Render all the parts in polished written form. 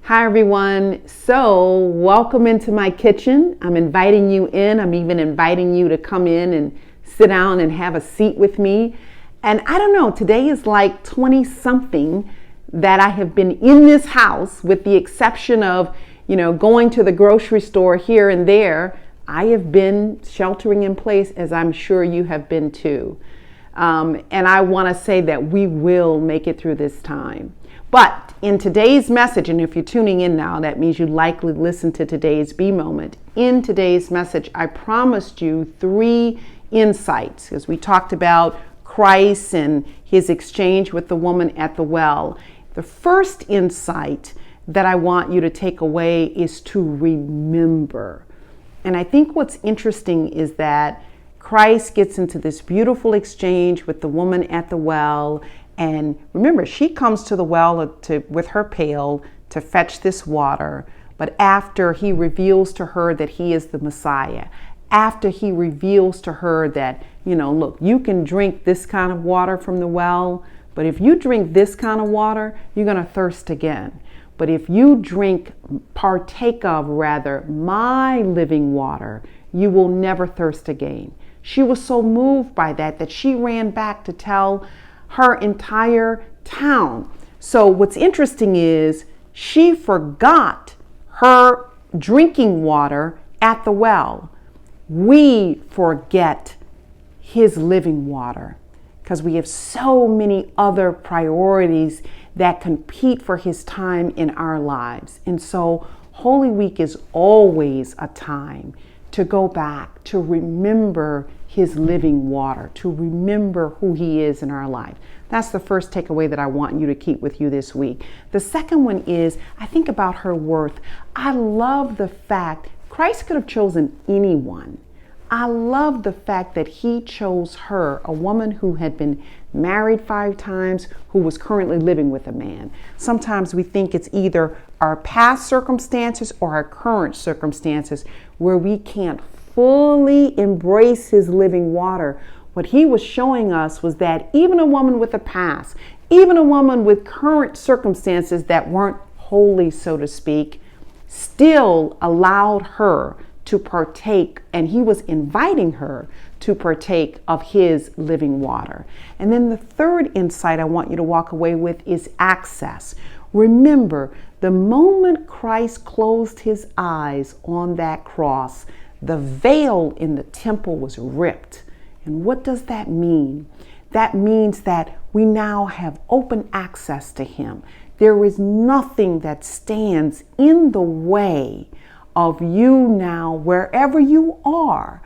Hi everyone. So welcome into my kitchen. I'm inviting you in. I'm even inviting you to come in and sit down and have a seat with me. And I don't know, today is like 20 something that I have been in this house, with the exception of, going to the grocery store here and there. I have been sheltering in place, as I'm sure you have been too. And I want to say that we will make it through this time. But in today's message, and if you're tuning in now, that means you likely listened to today's B moment. In today's message, I promised you 3 insights, as we talked about Christ and his exchange with the woman at the well. The first insight that I want you to take away is to remember. And I think what's interesting is that Christ gets into this beautiful exchange with the woman at the well. And remember, she comes to the well with her pail to fetch this water. But after he reveals to her that he is the Messiah, after he reveals to her that, look, you can drink this kind of water from the well, but if you drink this kind of water, you're going to thirst again. But if you partake of my living water, you will never thirst again. She was so moved by that she ran back to tell her entire town. So what's interesting is she forgot her drinking water at the well. We forget his living water because we have so many other priorities that compete for his time in our lives. And so Holy Week is always a time to go back, to remember his living water, to remember who he is in our life. That's the first takeaway that I want you to keep with you this week. The second one is, I think about her worth. I love the fact Christ could have chosen anyone. I love the fact that he chose her, a woman who had been married 5 times, who was currently living with a man. Sometimes we think it's either our past circumstances or our current circumstances where we can't fully embrace his living water. What he was showing us was that even a woman with a past, even a woman with current circumstances that weren't holy, so to speak, still allowed her to partake, and he was inviting her to partake of his living water. And then the third insight I want you to walk away with is access. Remember, the moment Christ closed his eyes on that cross, the veil in the temple was ripped. And what does that mean? That means that we now have open access to him. There is nothing that stands in the way of you now, wherever you are,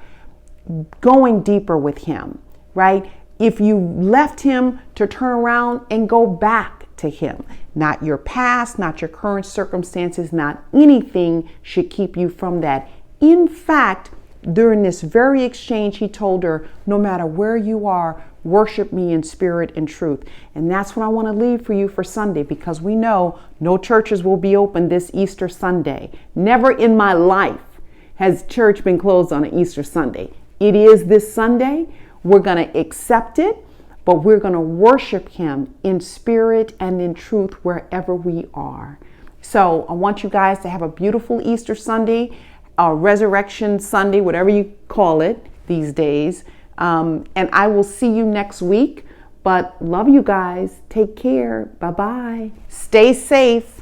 going deeper with him, right? If you left him, to turn around and go back to him. Not your past, not your current circumstances, not anything should keep you from that. In fact, during this very exchange, he told her, no matter where you are, worship me in spirit and truth. And that's what I want to leave for you for Sunday, because we know no churches will be open this Easter Sunday. Never in my life has church been closed on an Easter Sunday. It is this Sunday. We're going to accept it, but we're going to worship him in spirit and in truth wherever we are. So I want you guys to have a beautiful Easter Sunday, Resurrection Sunday, whatever you call it these days. And I will see you next week. But love you guys. Take care. Bye-bye. Stay safe.